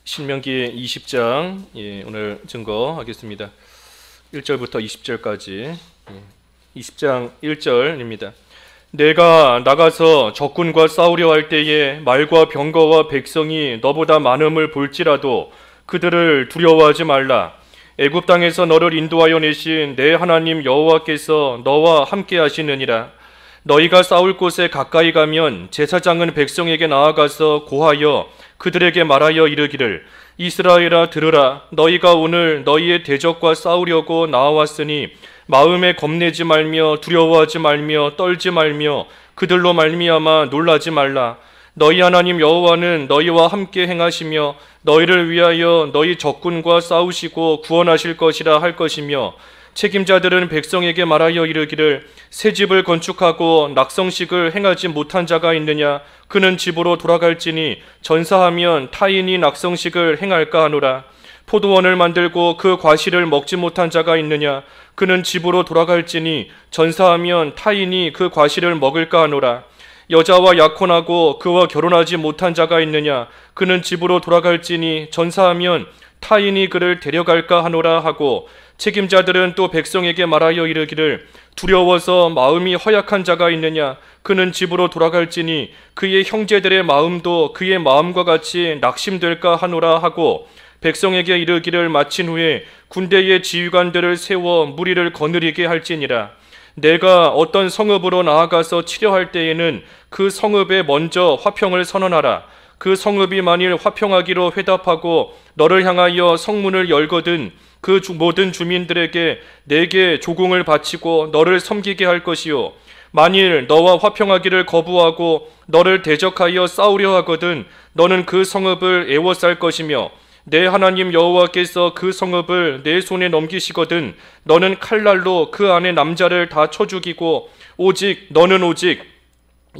신명기 20장 오늘 증거하겠습니다. 1절부터 20절까지 20장 1절입니다. 내가 나가서 적군과 싸우려 할 때에 말과 병거와 백성이 너보다 많음을 볼지라도 그들을 두려워하지 말라. 애굽 땅에서 너를 인도하여 내신 내 하나님 여호와께서 너와 함께 하시느니라. 너희가 싸울 곳에 가까이 가면 제사장은 백성에게 나아가서 고하여 그들에게 말하여 이르기를 이스라엘아 들으라. 너희가 오늘 너희의 대적과 싸우려고 나와왔으니 마음에 겁내지 말며 두려워하지 말며 떨지 말며 그들로 말미암아 놀라지 말라. 너희 하나님 여호와는 너희와 함께 행하시며 너희를 위하여 너희 적군과 싸우시고 구원하실 것이라 할 것이며 책임자들은 백성에게 말하여 이르기를 새 집을 건축하고 낙성식을 행하지 못한 자가 있느냐? 그는 집으로 돌아갈지니 전사하면 타인이 낙성식을 행할까 하노라. 포도원을 만들고 그 과실을 먹지 못한 자가 있느냐? 그는 집으로 돌아갈지니 전사하면 타인이 그 과실을 먹을까 하노라. 여자와 약혼하고 그와 결혼하지 못한 자가 있느냐? 그는 집으로 돌아갈지니 전사하면 타인이 그를 데려갈까 하노라 하고 책임자들은 또 백성에게 말하여 이르기를 두려워서 마음이 허약한 자가 있느냐? 그는 집으로 돌아갈지니 그의 형제들의 마음도 그의 마음과 같이 낙심될까 하노라 하고 백성에게 이르기를 마친 후에 군대의 지휘관들을 세워 무리를 거느리게 할지니라. 내가 어떤 성읍으로 나아가서 치려할 때에는 그 성읍에 먼저 화평을 선언하라. 그 성읍이 만일 화평하기로 회답하고 너를 향하여 성문을 열거든 그 모든 주민들에게 내게 조공을 바치고 너를 섬기게 할 것이요. 만일 너와 화평하기를 거부하고 너를 대적하여 싸우려 하거든 너는 그 성읍을 애워쌀 것이며 내 하나님 여호와께서 그 성읍을 내 손에 넘기시거든 너는 칼날로 그 안에 남자를 다 쳐 죽이고 너는 오직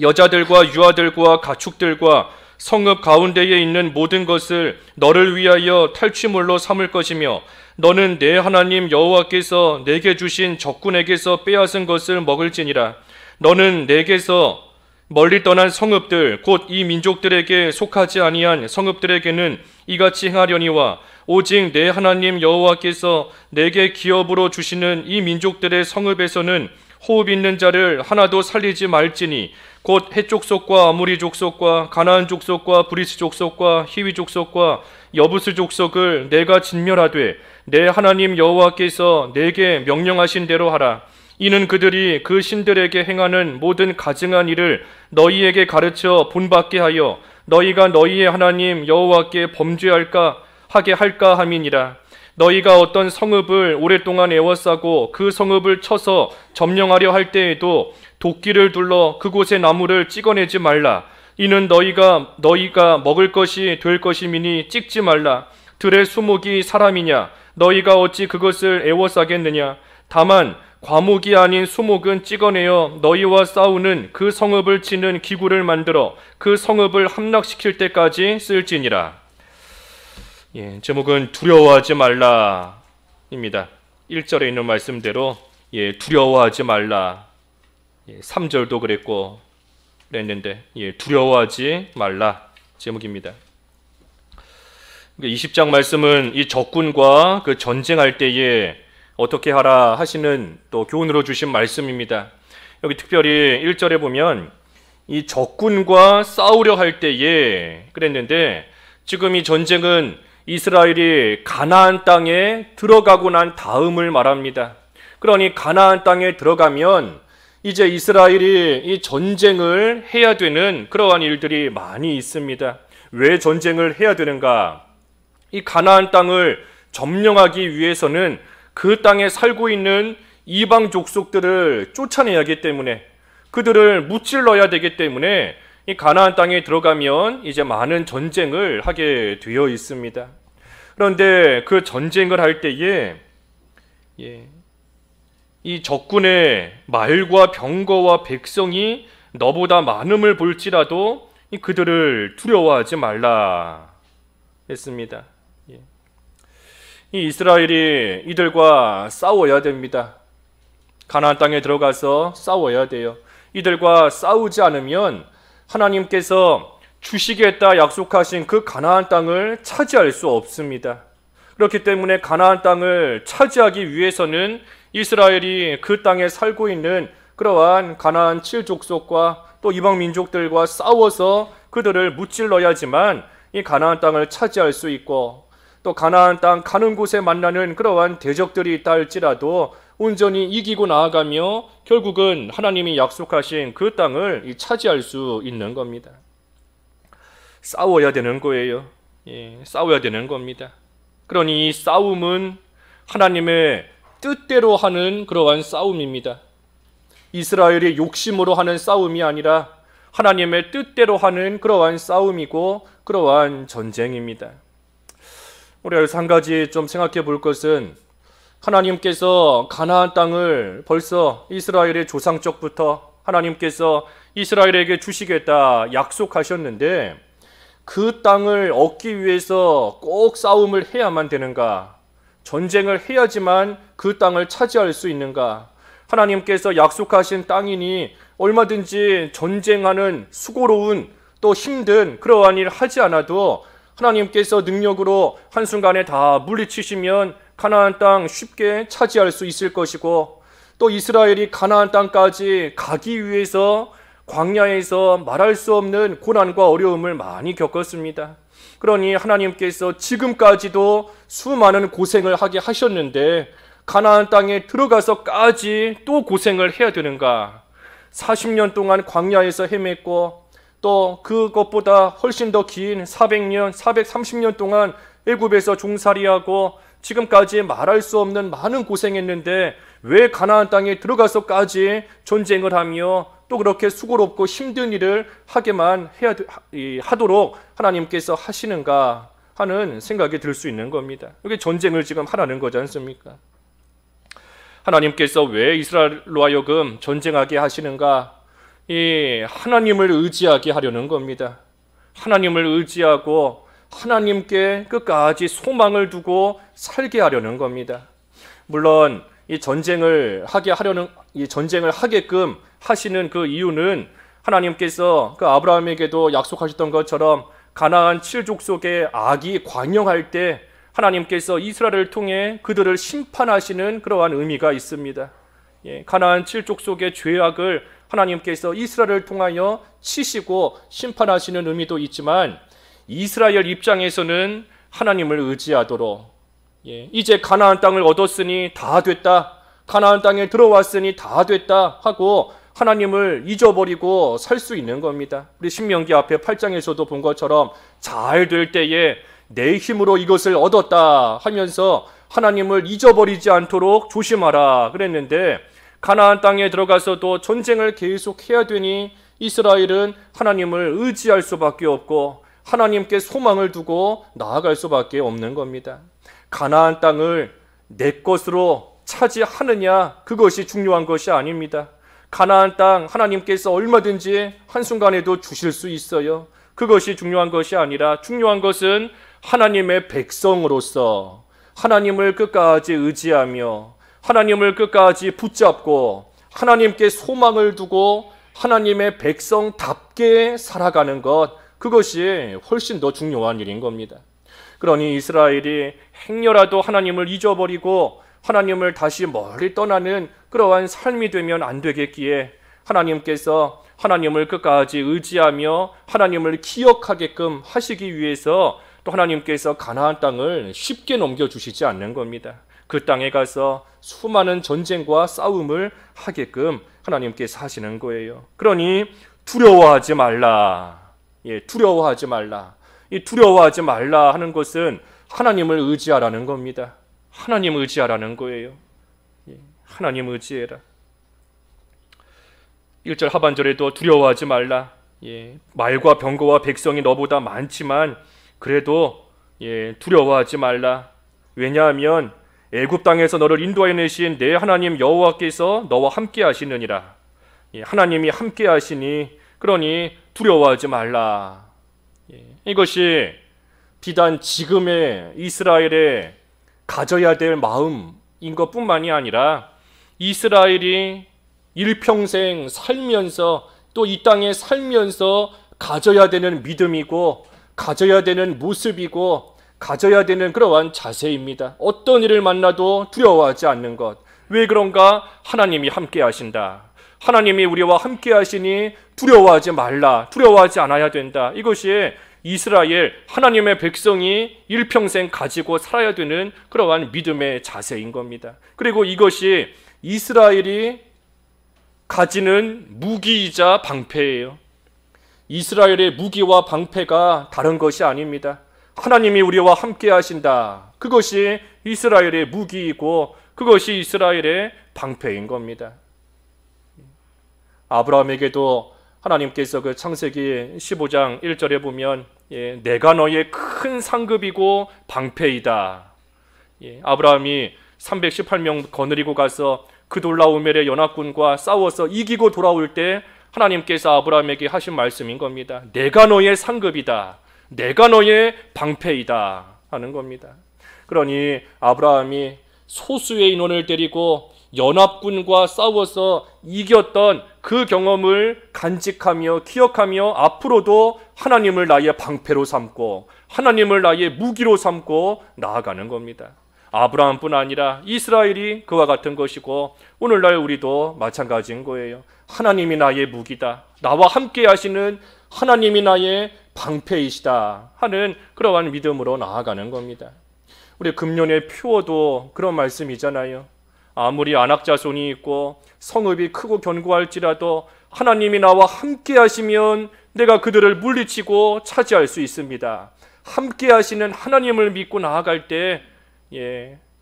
여자들과 유아들과 가축들과 성읍 가운데에 있는 모든 것을 너를 위하여 탈취물로 삼을 것이며 너는 내 하나님 여호와께서 내게 주신 적군에게서 빼앗은 것을 먹을지니라. 너는 내게서 멀리 떠난 성읍들 곧 이 민족들에게 속하지 아니한 성읍들에게는 이같이 행하려니와 오직 내 하나님 여호와께서 내게 기업으로 주시는 이 민족들의 성읍에서는 호흡 있는 자를 하나도 살리지 말지니 곧 헷 족속과 아모리 족속과 가나안 족속과 브리스 족속과 히위 족속과 여부스 족속을 내가 진멸하되 내 하나님 여호와께서 내게 명령하신 대로 하라. 이는 그들이 그 신들에게 행하는 모든 가증한 일을 너희에게 가르쳐 본받게 하여 너희가 너희의 하나님 여호와께 범죄하게 할까 함이니라. 너희가 어떤 성읍을 오랫동안 애워싸고 그 성읍을 쳐서 점령하려 할 때에도 도끼를 둘러 그곳의 나무를 찍어내지 말라. 이는 너희가 먹을 것이 될 것임이니 찍지 말라. 들의 수목이 사람이냐? 너희가 어찌 그것을 애워싸겠느냐? 다만 과목이 아닌 수목은 찍어내어 너희와 싸우는 그 성읍을 치는 기구를 만들어 그 성읍을 함락시킬 때까지 쓸지니라. 제목은 두려워하지 말라입니다. 1절에 있는 말씀대로 두려워하지 말라. 3절도 그랬는데 두려워하지 말라 제목입니다. 20장 말씀은 이 적군과 그 전쟁할 때에 어떻게 하라 하시는 또 교훈으로 주신 말씀입니다. 여기 특별히 1절에 보면 이 적군과 싸우려 할 때에 그랬는데 지금 이 전쟁은 이스라엘이 가나안 땅에 들어가고 난 다음을 말합니다. 그러니 가나안 땅에 들어가면 이제 이스라엘이 이 전쟁을 해야 되는 그러한 일들이 많이 있습니다. 왜 전쟁을 해야 되는가? 이 가나안 땅을 점령하기 위해서는 그 땅에 살고 있는 이방 족속들을 쫓아내야 하기 때문에 그들을 무찔러야 되기 때문에 이 가나안 땅에 들어가면 이제 많은 전쟁을 하게 되어 있습니다. 그런데 그 전쟁을 할 때에 이 적군의 말과 병거와 백성이 너보다 많음을 볼지라도 그들을 두려워하지 말라 했습니다. 이 이스라엘이 이들과 싸워야 됩니다. 가나안 땅에 들어가서 싸워야 돼요. 이들과 싸우지 않으면 하나님께서 주시겠다 약속하신 그 가나안 땅을 차지할 수 없습니다. 그렇기 때문에 가나안 땅을 차지하기 위해서는 이스라엘이 그 땅에 살고 있는 그러한 가나안 7족속과 또 이방 민족들과 싸워서 그들을 무찔러야지만 이 가나안 땅을 차지할 수 있고, 또 가나안 땅 가는 곳에 만나는 그러한 대적들이 있다 할지라도 온전히 이기고 나아가며 결국은 하나님이 약속하신 그 땅을 차지할 수 있는 겁니다. 싸워야 되는 거예요. 싸워야 되는 겁니다. 그러니 이 싸움은 하나님의 뜻대로 하는 그러한 싸움입니다. 이스라엘의 욕심으로 하는 싸움이 아니라 하나님의 뜻대로 하는 그러한 싸움이고 그러한 전쟁입니다. 우리가 여기서 한 가지 좀 생각해 볼 것은, 하나님께서 가나안 땅을 벌써 이스라엘의 조상적부터 하나님께서 이스라엘에게 주시겠다 약속하셨는데, 그 땅을 얻기 위해서 꼭 싸움을 해야만 되는가? 전쟁을 해야지만 그 땅을 차지할 수 있는가? 하나님께서 약속하신 땅이니 얼마든지 전쟁하는 수고로운 또 힘든 그러한 일 하지 않아도 하나님께서 능력으로 한순간에 다 물리치시면 가나안 땅 쉽게 차지할 수 있을 것이고, 또 이스라엘이 가나안 땅까지 가기 위해서 광야에서 말할 수 없는 고난과 어려움을 많이 겪었습니다. 그러니 하나님께서 지금까지도 수많은 고생을 하게 하셨는데 가나안 땅에 들어가서까지 또 고생을 해야 되는가? 40년 동안 광야에서 헤맸고, 또 그것보다 훨씬 더 긴 400년, 430년 동안 애굽에서 종살이하고 지금까지 말할 수 없는 많은 고생했는데 왜 가나안 땅에 들어가서까지 전쟁을 하며 또 그렇게 수고롭고 힘든 일을 하도록 하나님께서 하시는가 하는 생각이 들 수 있는 겁니다. 이게 전쟁을 지금 하라는 거지 않습니까? 하나님께서 왜 이스라엘로 하여금 전쟁하게 하시는가? 이 하나님을 의지하게 하려는 겁니다. 하나님을 의지하고 하나님께 끝까지 소망을 두고 살게 하려는 겁니다. 물론 이 전쟁을 하게끔 하시는 그 이유는 하나님께서 그 아브라함에게도 약속하셨던 것처럼 가나안 7족속의 악이 관영할 때 하나님께서 이스라엘을 통해 그들을 심판하시는 그러한 의미가 있습니다. 가나안 7족속의 죄악을 하나님께서 이스라엘을 통하여 치시고 심판하시는 의미도 있지만, 이스라엘 입장에서는 하나님을 의지하도록, 이제 가나안 땅을 얻었으니 다 됐다, 가나안 땅에 들어왔으니 다 됐다 하고 하나님을 잊어버리고 살 수 있는 겁니다. 우리 신명기 앞에 8장에서도 본 것처럼 잘 될 때에 내 힘으로 이것을 얻었다 하면서 하나님을 잊어버리지 않도록 조심하라 그랬는데, 가나안 땅에 들어가서도 전쟁을 계속해야 되니 이스라엘은 하나님을 의지할 수밖에 없고 하나님께 소망을 두고 나아갈 수밖에 없는 겁니다. 가나안 땅을 내 것으로 차지하느냐, 그것이 중요한 것이 아닙니다. 가나안 땅 하나님께서 얼마든지 한순간에도 주실 수 있어요. 그것이 중요한 것이 아니라 중요한 것은 하나님의 백성으로서 하나님을 끝까지 의지하며 하나님을 끝까지 붙잡고 하나님께 소망을 두고 하나님의 백성답게 살아가는 것, 그것이 훨씬 더 중요한 일인 겁니다. 그러니 이스라엘이 행여라도 하나님을 잊어버리고 하나님을 다시 멀리 떠나는 그러한 삶이 되면 안 되겠기에 하나님께서 하나님을 끝까지 의지하며 하나님을 기억하게끔 하시기 위해서 또 하나님께서 가나안 땅을 쉽게 넘겨주시지 않는 겁니다. 그 땅에 가서 수많은 전쟁과 싸움을 하게끔 하나님께서 하시는 거예요. 그러니 두려워하지 말라. 두려워하지 말라. 이 두려워하지 말라 하는 것은 하나님을 의지하라는 겁니다. 하나님 의지하라는 거예요. 하나님 의지해라. 1절 하반절에도 두려워하지 말라. 말과 병거와 백성이 너보다 많지만 그래도 두려워하지 말라. 왜냐하면 애굽 땅에서 너를 인도하여 내신 내 하나님 여호와께서 너와 함께 하시느니라. 하나님이 함께 하시니 그러니 두려워하지 말라. 이것이 비단 지금의 이스라엘의 가져야 될 마음인 것뿐만이 아니라 이스라엘이 일평생 살면서 또 이 땅에 살면서 가져야 되는 믿음이고 가져야 되는 모습이고 가져야 되는 그러한 자세입니다. 어떤 일을 만나도 두려워하지 않는 것. 왜 그런가? 하나님이 함께 하신다. 하나님이 우리와 함께 하시니 두려워하지 말라. 두려워하지 않아야 된다. 이것이 이스라엘 하나님의 백성이 일평생 가지고 살아야 되는 그러한 믿음의 자세인 겁니다. 그리고 이것이 이스라엘이 가지는 무기이자 방패예요. 이스라엘의 무기와 방패가 다른 것이 아닙니다. 하나님이 우리와 함께 하신다. 그것이 이스라엘의 무기이고 그것이 이스라엘의 방패인 겁니다. 아브라함에게도 하나님께서 그 창세기 15장 1절에 보면 내가 너의 큰 상급이고 방패이다. 아브라함이 318명 거느리고 가서 그돌라오멜의 연합군과 싸워서 이기고 돌아올 때 하나님께서 아브라함에게 하신 말씀인 겁니다. 내가 너의 상급이다. 내가 너의 방패이다 하는 겁니다. 그러니 아브라함이 소수의 인원을 데리고 연합군과 싸워서 이겼던 그 경험을 간직하며 기억하며 앞으로도 하나님을 나의 방패로 삼고 하나님을 나의 무기로 삼고 나아가는 겁니다. 아브라함뿐 아니라 이스라엘이 그와 같은 것이고 오늘날 우리도 마찬가지인 거예요. 하나님이 나의 무기다. 나와 함께 하시는 하나님이 나의 방패이시다 하는 그러한 믿음으로 나아가는 겁니다. 우리 금년의 표어도 그런 말씀이잖아요. 아무리 안악자손이 있고 성읍이 크고 견고할지라도 하나님이 나와 함께 하시면 내가 그들을 물리치고 차지할 수 있습니다. 함께 하시는 하나님을 믿고 나아갈 때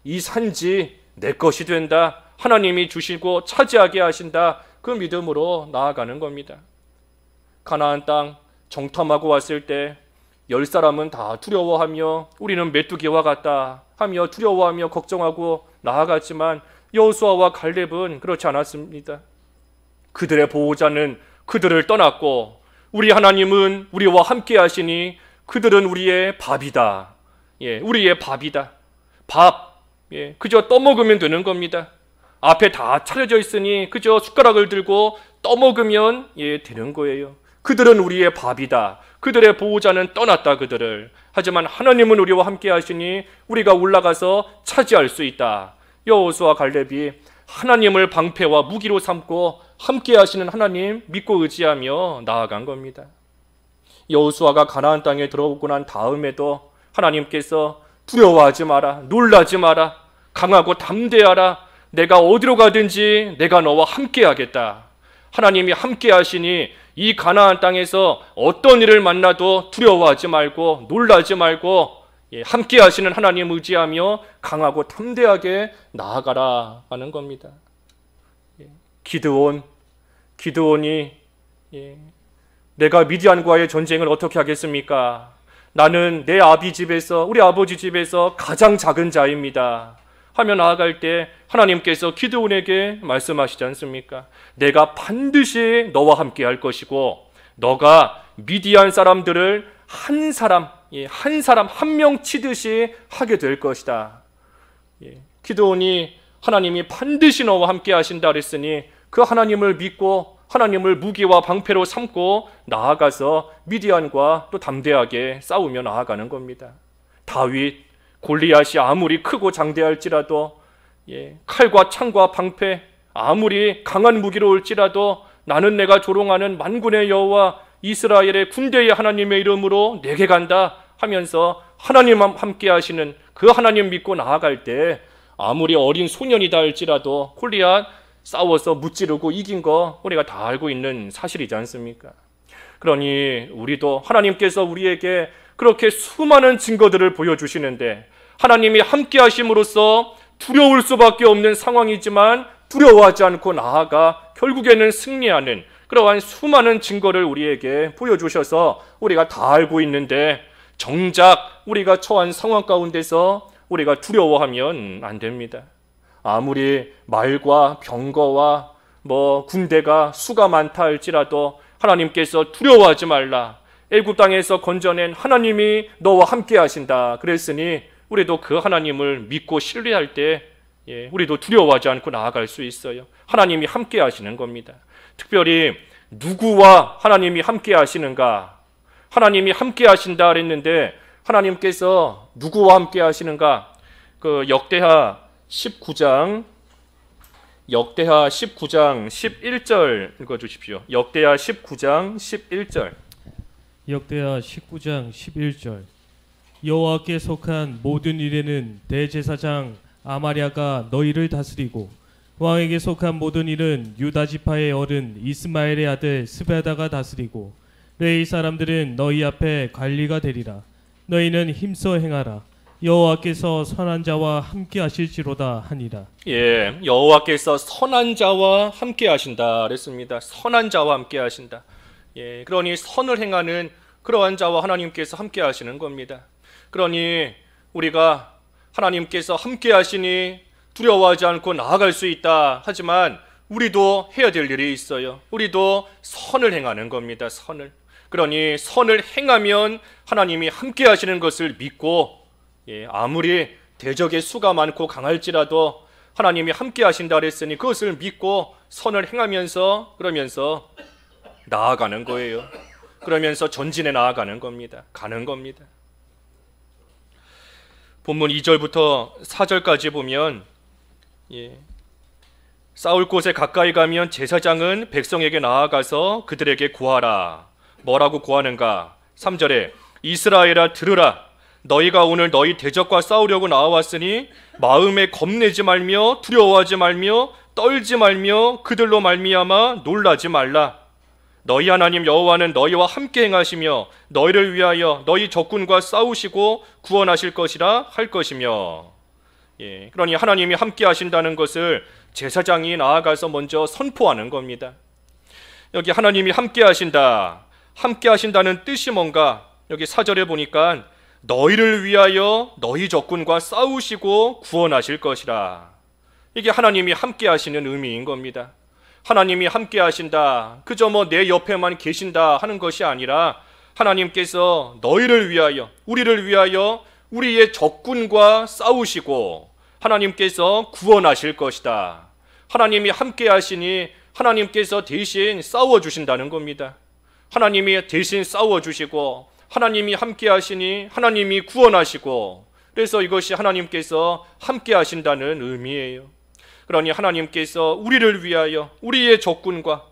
이 산지 내 것이 된다. 하나님이 주시고 차지하게 하신다. 그 믿음으로 나아가는 겁니다. 가나안 땅 정탐하고 왔을 때 10사람은 다 두려워하며 우리는 메뚜기와 같다 하며 두려워하며 걱정하고 나아갔지만 여호수아와 갈렙은 그렇지 않았습니다. 그들의 보호자는 그들을 떠났고 우리 하나님은 우리와 함께 하시니 그들은 우리의 밥이다. 우리의 밥이다. 밥. 그저 떠먹으면 되는 겁니다. 앞에 다 차려져 있으니 그저 숟가락을 들고 떠먹으면 되는 거예요. 그들은 우리의 밥이다. 그들의 보호자는 떠났다 그들을. 하지만 하나님은 우리와 함께 하시니 우리가 올라가서 차지할 수 있다. 여호수아 갈렙이 하나님을 방패와 무기로 삼고 함께 하시는 하나님 믿고 의지하며 나아간 겁니다. 여호수아가 가나안 땅에 들어오고 난 다음에도 하나님께서 두려워하지 마라. 놀라지 마라. 강하고 담대하라. 내가 어디로 가든지 내가 너와 함께 하겠다. 하나님이 함께 하시니 이 가나안 땅에서 어떤 일을 만나도 두려워하지 말고 놀라지 말고 함께 하시는 하나님 의지하며 강하고 담대하게 나아가라 하는 겁니다. 기드온이 내가 미디안과의 전쟁을 어떻게 하겠습니까? 나는 내 집에서 우리 아버지 집에서 가장 작은 자입니다 하며 나아갈 때 하나님께서 기드온에게 말씀하시지 않습니까? 내가 반드시 너와 함께 할 것이고 너가 미디안 사람들을 한 사람 한 명 치듯이 하게 될 것이다. 기드온이 하나님이 반드시 너와 함께 하신다 그랬으니 그 하나님을 믿고 하나님을 무기와 방패로 삼고 나아가서 미디안과 또 담대하게 싸우며 나아가는 겁니다. 다윗, 골리앗이 아무리 크고 장대할지라도 칼과 창과 방패 아무리 강한 무기로 올지라도 나는 내가 조롱하는 만군의 여호와 이스라엘의 군대의 하나님의 이름으로 내게 간다 하면서 하나님 함께 하시는 그 하나님 믿고 나아갈 때 아무리 어린 소년이다 할지라도 골리앗 싸워서 무찌르고 이긴 거 우리가 다 알고 있는 사실이지 않습니까? 그러니 우리도 하나님께서 우리에게 그렇게 수많은 증거들을 보여주시는데 하나님이 함께 하심으로써 두려울 수밖에 없는 상황이지만 두려워하지 않고 나아가 결국에는 승리하는 그러한 수많은 증거를 우리에게 보여주셔서 우리가 다 알고 있는데 정작 우리가 처한 상황 가운데서 우리가 두려워하면 안 됩니다. 아무리 말과 병거와 군대가 수가 많다 할지라도 하나님께서 두려워하지 말라. 애굽 땅에서 건져낸 하나님이 너와 함께 하신다. 그랬으니 우리도 그 하나님을 믿고 신뢰할 때 우리도 두려워하지 않고 나아갈 수 있어요. 하나님이 함께 하시는 겁니다. 특별히 누구와 하나님이 함께 하시는가? 하나님이 함께 하신다 그랬는데 하나님께서 누구와 함께 하시는가? 그 역대하 19장 11절 읽어 주십시오. 역대하 19장 11절. 역대하 19장 11절. 여호와께 속한 모든 일에는 대제사장 아마랴가 너희를 다스리고 왕에게 속한 모든 일은 유다 지파의 어른 이스마엘의 아들 스베다가 다스리고 레위 사람들은 너희 앞에 관리가 되리라. 너희는 힘써 행하라. 여호와께서 선한 자와 함께 하실지로다 하니라. 예, 여호와께서 선한 자와 함께 하신다 그랬습니다. 선한 자와 함께 하신다. 예, 그러니 선을 행하는 그러한 자와 하나님께서 함께 하시는 겁니다. 그러니 우리가 하나님께서 함께 하시니 두려워하지 않고 나아갈 수 있다. 하지만 우리도 해야 될 일이 있어요. 우리도 선을 행하는 겁니다. 선을. 그러니 선을 행하면 하나님이 함께 하시는 것을 믿고, 아무리 대적의 수가 많고 강할지라도 하나님이 함께 하신다 그랬으니 그것을 믿고 선을 행하면서 그러면서 나아가는 거예요. 그러면서 전진해 나아가는 겁니다. 가는 겁니다. 본문 2절부터 4절까지 보면 싸울 곳에 가까이 가면 제사장은 백성에게 나아가서 그들에게 구하라. 뭐라고 구하는가? 3절에 이스라엘아 들으라. 너희가 오늘 너희 대적과 싸우려고 나와왔으니 마음에 겁내지 말며 두려워하지 말며 떨지 말며 그들로 말미암아 놀라지 말라. 너희 하나님 여호와는 너희와 함께 행하시며 너희를 위하여 너희 적군과 싸우시고 구원하실 것이라 할 것이며. 그러니 하나님이 함께 하신다는 것을 제사장이 나아가서 먼저 선포하는 겁니다. 여기 하나님이 함께 하신다. 함께 하신다는 뜻이 뭔가? 여기 4절에 보니까 너희를 위하여 너희 적군과 싸우시고 구원하실 것이라. 이게 하나님이 함께 하시는 의미인 겁니다. 하나님이 함께 하신다. 그저 내 옆에만 계신다 하는 것이 아니라 하나님께서 너희를 위하여, 우리를 위하여 우리의 적군과 싸우시고 하나님께서 구원하실 것이다. 하나님이 함께 하시니 하나님께서 대신 싸워주신다는 겁니다. 하나님이 대신 싸워주시고 하나님이 함께 하시니 하나님이 구원하시고, 그래서 이것이 하나님께서 함께 하신다는 의미예요. 그러니 하나님께서 우리를 위하여 우리의 적군과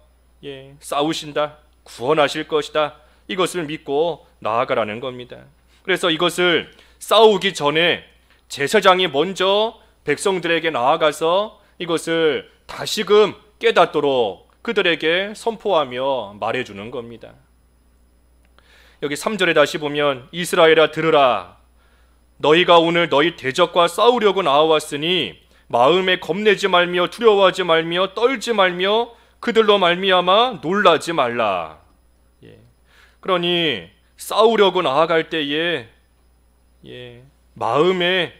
싸우신다, 구원하실 것이다, 이것을 믿고 나아가라는 겁니다. 그래서 이것을 싸우기 전에 제사장이 먼저 백성들에게 나아가서 이것을 다시금 깨닫도록 그들에게 선포하며 말해주는 겁니다. 여기 3절에 다시 보면 이스라엘아 들으라. 너희가 오늘 너희 대적과 싸우려고 나와왔으니 마음에 겁내지 말며 두려워하지 말며 떨지 말며 그들로 말미암아 놀라지 말라. 그러니 싸우려고 나아갈 때에 마음에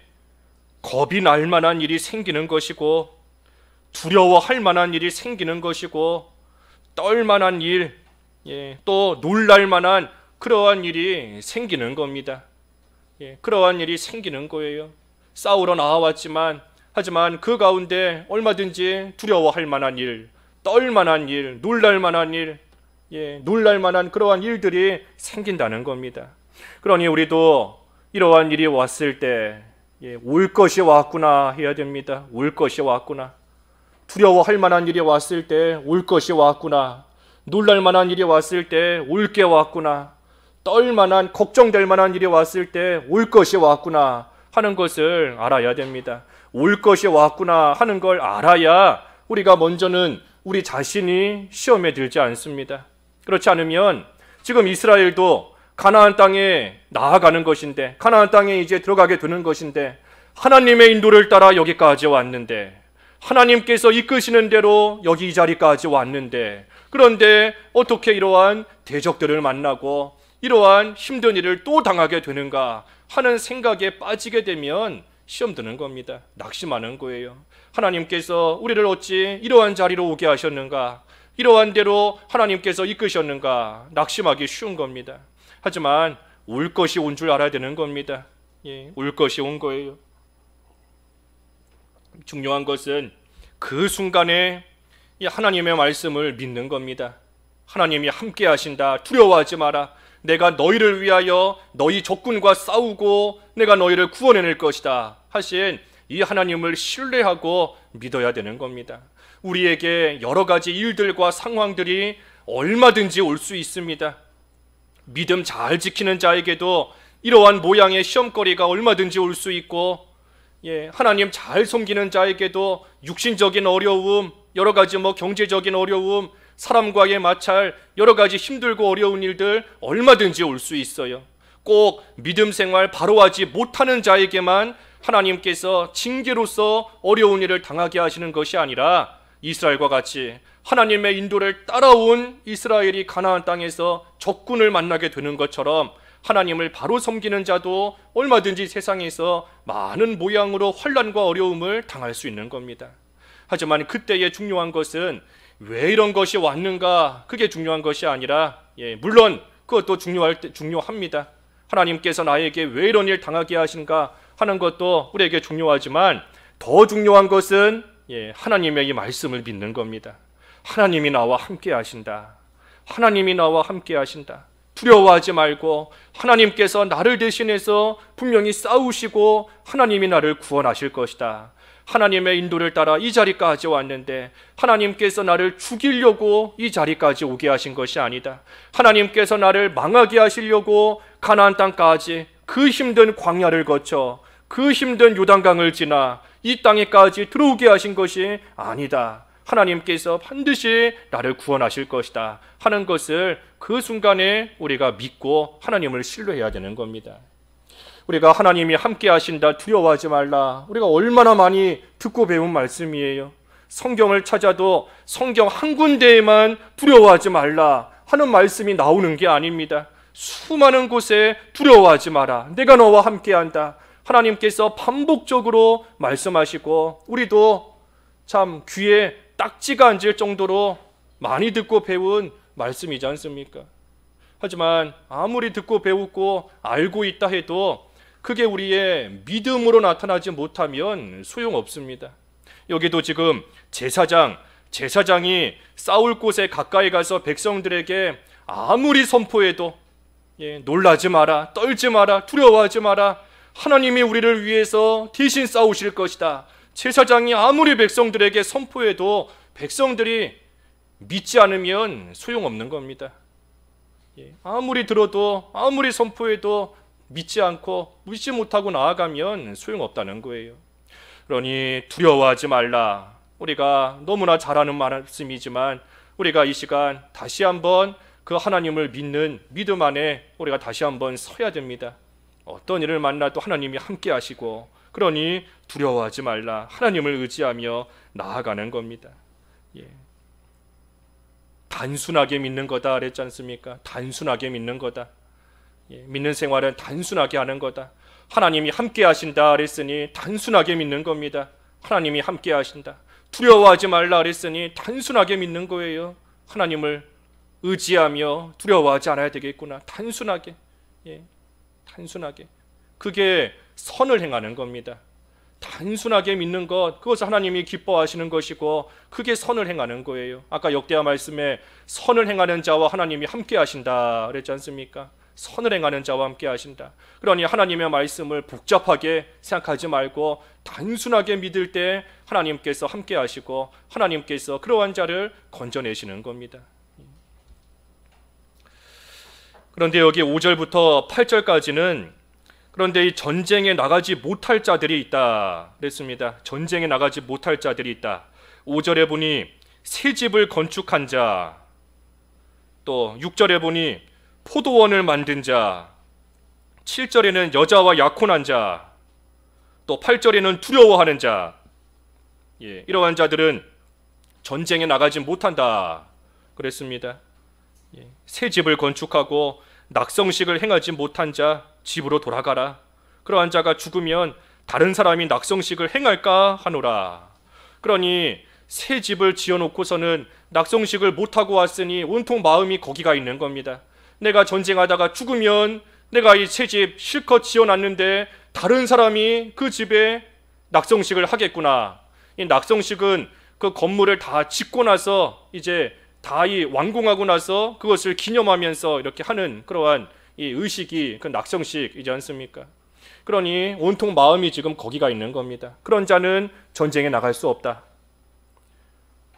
겁이 날 만한 일이 생기는 것이고 두려워할 만한 일이 생기는 것이고 떨 만한 일, 또 놀랄 만한 그러한 일이 생기는 겁니다. 그러한 일이 생기는 거예요. 싸우러 나와왔지만 하지만 그 가운데 얼마든지 두려워할 만한 일, 떨 만한 일, 놀랄 만한 일, 놀랄 만한 그러한 일들이 생긴다는 겁니다. 그러니 우리도 이러한 일이 왔을 때 올 것이 왔구나 해야 됩니다. 올 것이 왔구나. 두려워할 만한 일이 왔을 때 올 것이 왔구나. 놀랄 만한 일이 왔을 때 올 게 왔구나. 떨 만한, 걱정될 만한 일이 왔을 때 올 것이 왔구나 하는 것을 알아야 됩니다. 올 것이 왔구나 하는 걸 알아야 우리가 먼저는 우리 자신이 시험에 들지 않습니다. 그렇지 않으면 지금 이스라엘도 가나안 땅에 나아가는 것인데, 가나안 땅에 이제 들어가게 되는 것인데, 하나님의 인도를 따라 여기까지 왔는데, 하나님께서 이끄시는 대로 여기 이 자리까지 왔는데, 그런데 어떻게 이러한 대적들을 만나고 이러한 힘든 일을 또 당하게 되는가 하는 생각에 빠지게 되면 시험 드는 겁니다. 낙심하는 거예요. 하나님께서 우리를 어찌 이러한 자리로 오게 하셨는가, 이러한 대로 하나님께서 이끄셨는가 낙심하기 쉬운 겁니다. 하지만 올 것이 온 줄 알아야 되는 겁니다. 올 것이 온 거예요. 중요한 것은 그 순간에 하나님의 말씀을 믿는 겁니다. 하나님이 함께 하신다. 두려워하지 마라. 내가 너희를 위하여 너희 적군과 싸우고 내가 너희를 구원해낼 것이다 하신 이 하나님을 신뢰하고 믿어야 되는 겁니다. 우리에게 여러 가지 일들과 상황들이 얼마든지 올 수 있습니다. 믿음 잘 지키는 자에게도 이러한 모양의 시험거리가 얼마든지 올 수 있고, 하나님 잘 섬기는 자에게도 육신적인 어려움, 여러 가지 경제적인 어려움, 사람과의 마찰, 여러 가지 힘들고 어려운 일들 얼마든지 올 수 있어요. 꼭 믿음 생활 바로 하지 못하는 자에게만 하나님께서 징계로서 어려운 일을 당하게 하시는 것이 아니라 이스라엘과 같이 하나님의 인도를 따라온 이스라엘이 가나안 땅에서 적군을 만나게 되는 것처럼 하나님을 바로 섬기는 자도 얼마든지 세상에서 많은 모양으로 환난과 어려움을 당할 수 있는 겁니다. 하지만 그때의 중요한 것은 왜 이런 것이 왔는가, 그게 중요한 것이 아니라, 물론 그것도 중요합니다. 하나님께서 나에게 왜 이런 일 당하게 하신가 하는 것도 우리에게 중요하지만 더 중요한 것은 하나님의 이 말씀을 믿는 겁니다. 하나님이 나와 함께 하신다. 하나님이 나와 함께 하신다. 두려워하지 말고 하나님께서 나를 대신해서 분명히 싸우시고 하나님이 나를 구원하실 것이다. 하나님의 인도를 따라 이 자리까지 왔는데 하나님께서 나를 죽이려고 이 자리까지 오게 하신 것이 아니다. 하나님께서 나를 망하게 하시려고 가나안 땅까지 그 힘든 광야를 거쳐 그 힘든 요단강을 지나 이 땅에까지 들어오게 하신 것이 아니다. 하나님께서 반드시 나를 구원하실 것이다 하는 것을 그 순간에 우리가 믿고 하나님을 신뢰해야 되는 겁니다. 우리가 하나님이 함께 하신다, 두려워하지 말라, 우리가 얼마나 많이 듣고 배운 말씀이에요. 성경을 찾아도 성경 한 군데에만 두려워하지 말라 하는 말씀이 나오는 게 아닙니다. 수많은 곳에 두려워하지 마라, 내가 너와 함께 한다, 하나님께서 반복적으로 말씀하시고 우리도 참 귀에 딱지가 앉을 정도로 많이 듣고 배운 말씀이지 않습니까? 하지만 아무리 듣고 배우고 알고 있다 해도 그게 우리의 믿음으로 나타나지 못하면 소용없습니다. 여기도 지금 제사장이 싸울 곳에 가까이 가서 백성들에게 아무리 선포해도 놀라지 마라, 떨지 마라, 두려워하지 마라, 하나님이 우리를 위해서 대신 싸우실 것이다, 제사장이 아무리 백성들에게 선포해도 백성들이 믿지 않으면 소용없는 겁니다. 아무리 들어도 아무리 선포해도 믿지 못하고 나아가면 소용없다는 거예요. 그러니 두려워하지 말라, 우리가 너무나 잘 아는 말씀이지만 우리가 이 시간 다시 한번 그 하나님을 믿는 믿음 안에 우리가 다시 한번 서야 됩니다. 어떤 일을 만나도 하나님이 함께 하시고, 그러니 두려워하지 말라, 하나님을 의지하며 나아가는 겁니다. 단순하게 믿는 거다 그랬지 않습니까? 단순하게 믿는 거다. 믿는 생활은 단순하게 하는 거다. 하나님이 함께 하신다 그랬으니 단순하게 믿는 겁니다. 하나님이 함께 하신다. 두려워하지 말라 그랬으니 단순하게 믿는 거예요. 하나님을 의지하며 두려워하지 않아야 되겠구나. 단순하게. 단순하게. 그게 선을 행하는 겁니다. 단순하게 믿는 것, 그것을 하나님이 기뻐하시는 것이고 그게 선을 행하는 거예요. 아까 역대하 말씀에 선을 행하는 자와 하나님이 함께 하신다 그랬지 않습니까? 선을 행하는 자와 함께 하신다. 그러니 하나님의 말씀을 복잡하게 생각하지 말고 단순하게 믿을 때 하나님께서 함께 하시고 하나님께서 그러한 자를 건져내시는 겁니다. 그런데 여기 5절부터 8절까지는 그런데 이 전쟁에 나가지 못할 자들이 있다 그랬습니다. 전쟁에 나가지 못할 자들이 있다. 5절에 보니 새 집을 건축한 자, 또 6절에 보니 포도원을 만든 자, 7절에는 여자와 약혼한 자, 또 8절에는 두려워하는 자. 이러한 자들은 전쟁에 나가지 못한다 그랬습니다. 새 집을 건축하고 낙성식을 행하지 못한 자 집으로 돌아가라. 그러한 자가 죽으면 다른 사람이 낙성식을 행할까 하노라. 그러니 새 집을 지어놓고서는 낙성식을 못하고 왔으니 온통 마음이 거기가 있는 겁니다. 내가 전쟁하다가 죽으면 내가 이 새 집 실컷 지어놨는데 다른 사람이 그 집에 낙성식을 하겠구나. 이 낙성식은 그 건물을 다 짓고 나서 이제 다 이 완공하고 나서 그것을 기념하면서 이렇게 하는 그러한 이 의식이 그 낙성식이지 않습니까? 그러니 온통 마음이 지금 거기가 있는 겁니다. 그런 자는 전쟁에 나갈 수 없다.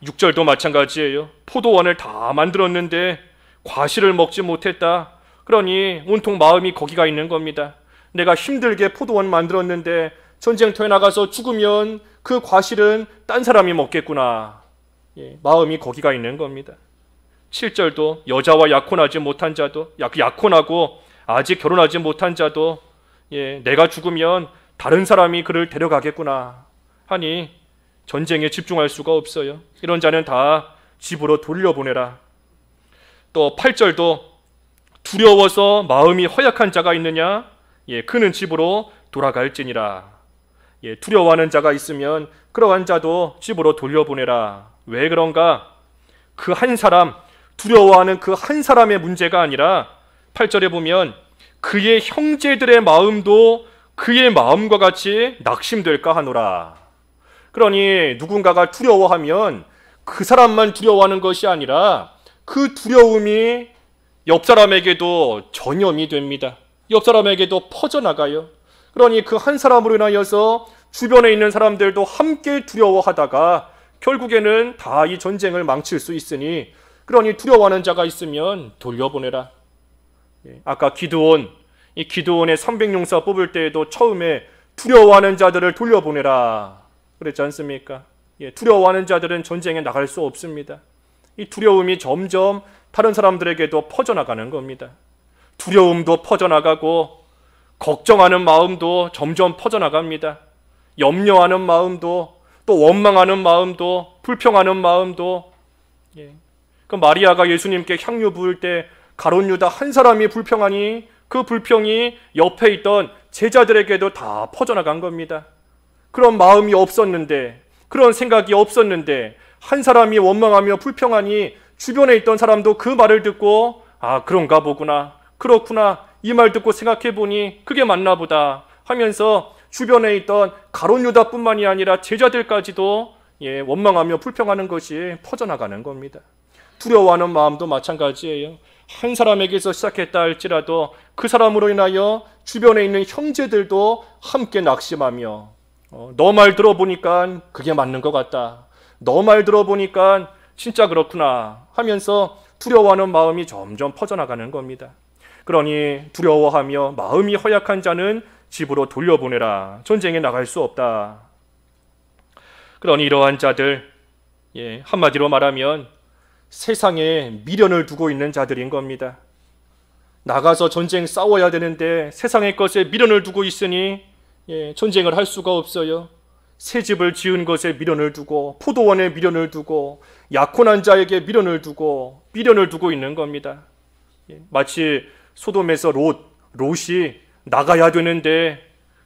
6절도 마찬가지예요. 포도원을 다 만들었는데 과실을 먹지 못했다. 그러니 온통 마음이 거기가 있는 겁니다. 내가 힘들게 포도원 만들었는데 전쟁터에 나가서 죽으면 그 과실은 딴 사람이 먹겠구나. 마음이 거기가 있는 겁니다. 7절도 여자와 약혼하지 못한 자도, 약혼하고 아직 결혼하지 못한 자도 내가 죽으면 다른 사람이 그를 데려가겠구나 하니 전쟁에 집중할 수가 없어요. 이런 자는 다 집으로 돌려보내라. 또 8절도 두려워서 마음이 허약한 자가 있느냐? 그는 집으로 돌아갈지니라. 두려워하는 자가 있으면 그러한 자도 집으로 돌려보내라. 왜 그런가? 그 한 사람, 두려워하는 그 한 사람의 문제가 아니라 8절에 보면 그의 형제들의 마음도 그의 마음과 같이 낙심될까 하노라. 그러니 누군가가 두려워하면 그 사람만 두려워하는 것이 아니라 그 두려움이 옆 사람에게도 전염이 됩니다. 옆 사람에게도 퍼져나가요. 그러니 그 한 사람으로 인하여서 주변에 있는 사람들도 함께 두려워하다가 결국에는 다 이 전쟁을 망칠 수 있으니 그러니 두려워하는 자가 있으면 돌려보내라. 아까 이 기드온의 300용사 뽑을 때에도 처음에 두려워하는 자들을 돌려보내라 그랬지 않습니까? 두려워하는 자들은 전쟁에 나갈 수 없습니다. 이 두려움이 점점 다른 사람들에게도 퍼져나가는 겁니다. 두려움도 퍼져나가고 걱정하는 마음도 점점 퍼져나갑니다. 염려하는 마음도, 또 원망하는 마음도, 불평하는 마음도. 그 마리아가 예수님께 향유 부을 때 가룟 유다 한 사람이 불평하니 그 불평이 옆에 있던 제자들에게도 다 퍼져나간 겁니다. 그런 마음이 없었는데, 그런 생각이 없었는데 한 사람이 원망하며 불평하니 주변에 있던 사람도 그 말을 듣고 그런가 보구나, 그렇구나, 이 말 듣고 생각해 보니 그게 맞나 보다 하면서 주변에 있던 가룟 유다뿐만이 아니라 제자들까지도 원망하며 불평하는 것이 퍼져나가는 겁니다. 두려워하는 마음도 마찬가지예요. 한 사람에게서 시작했다 할지라도 그 사람으로 인하여 주변에 있는 형제들도 함께 낙심하며 너 말 들어보니까 그게 맞는 것 같다, 너 말 들어보니까 진짜 그렇구나 하면서 두려워하는 마음이 점점 퍼져나가는 겁니다. 그러니 두려워하며 마음이 허약한 자는 집으로 돌려보내라. 전쟁에 나갈 수 없다. 그러니 이러한 자들, 한마디로 말하면 세상에 미련을 두고 있는 자들인 겁니다. 나가서 전쟁 싸워야 되는데 세상의 것에 미련을 두고 있으니 전쟁을 할 수가 없어요. 새 집을 지은 것에 미련을 두고, 포도원에 미련을 두고, 약혼한 자에게 미련을 두고 있는 겁니다. 마치 소돔에서 롯이 나가야 되는데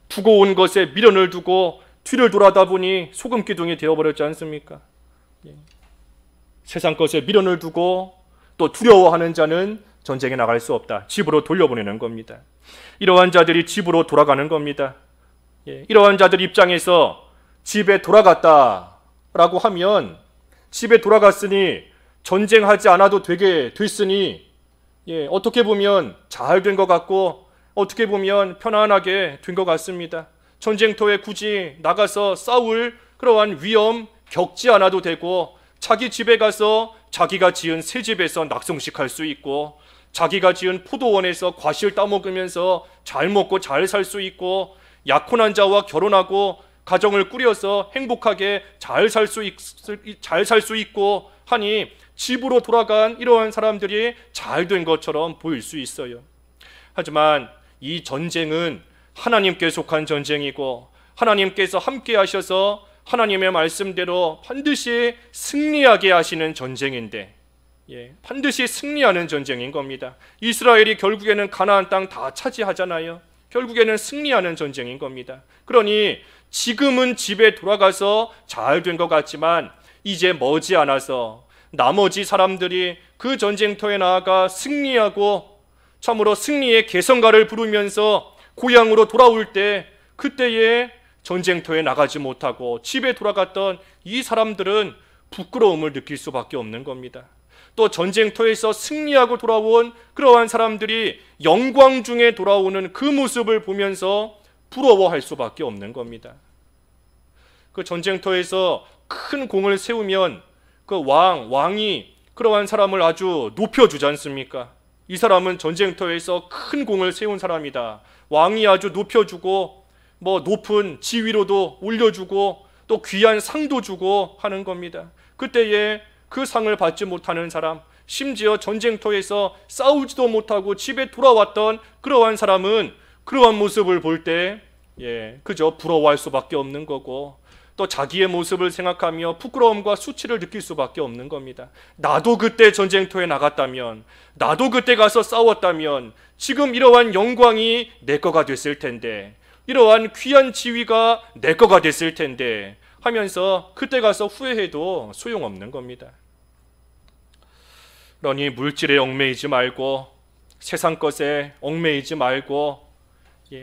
두고 온 것에 미련을 두고 뒤를 돌아다 보니 소금 기둥이 되어버렸지 않습니까? 세상 것에 미련을 두고 또 두려워하는 자는 전쟁에 나갈 수 없다. 집으로 돌려보내는 겁니다. 이러한 자들이 집으로 돌아가는 겁니다. 이러한 자들 입장에서 집에 돌아갔다라고 하면 집에 돌아갔으니 전쟁하지 않아도 되게 됐으니 어떻게 보면 잘 된 것 같고 어떻게 보면 편안하게 된 것 같습니다. 전쟁터에 굳이 나가서 싸울 그러한 위험 겪지 않아도 되고 자기 집에 가서 자기가 지은 새 집에서 낙성식 할 수 있고 자기가 지은 포도원에서 과실 따먹으면서 잘 먹고 잘 살 수 있고 약혼한 자와 결혼하고 가정을 꾸려서 행복하게 잘 살 수 있고 하니 집으로 돌아간 이러한 사람들이 잘 된 것처럼 보일 수 있어요. 하지만 이 전쟁은 하나님께 속한 전쟁이고 하나님께서 함께 하셔서 하나님의 말씀대로 반드시 승리하게 하시는 전쟁인데 반드시 승리하는 전쟁인 겁니다. 이스라엘이 결국에는 가나안 땅 다 차지하잖아요. 결국에는 승리하는 전쟁인 겁니다. 그러니 지금은 집에 돌아가서 잘 된 것 같지만 이제 머지않아서 나머지 사람들이 그 전쟁터에 나아가 승리하고 참으로 승리의 개성가를 부르면서 고향으로 돌아올 때 그때에 전쟁터에 나가지 못하고 집에 돌아갔던 이 사람들은 부끄러움을 느낄 수밖에 없는 겁니다. 또 전쟁터에서 승리하고 돌아온 그러한 사람들이 영광 중에 돌아오는 그 모습을 보면서 부러워할 수밖에 없는 겁니다. 그 전쟁터에서 큰 공을 세우면 그 왕이 그러한 사람을 아주 높여주지 않습니까? 이 사람은 전쟁터에서 큰 공을 세운 사람이다. 왕이 아주 높여주고 높은 지위로도 올려주고 또 귀한 상도 주고 하는 겁니다. 그때에 그 상을 받지 못하는 사람, 심지어 전쟁터에서 싸우지도 못하고 집에 돌아왔던 그러한 사람은 그러한 모습을 볼 때 그저 부러워할 수밖에 없는 거고, 또 자기의 모습을 생각하며 부끄러움과 수치를 느낄 수밖에 없는 겁니다. 나도 그때 전쟁터에 나갔다면, 나도 그때 가서 싸웠다면 지금 이러한 영광이 내 거가 됐을 텐데, 이러한 귀한 지위가 내 거가 됐을 텐데 하면서 그때 가서 후회해도 소용없는 겁니다. 그러니 물질에 얽매이지 말고, 세상 것에 얽매이지 말고,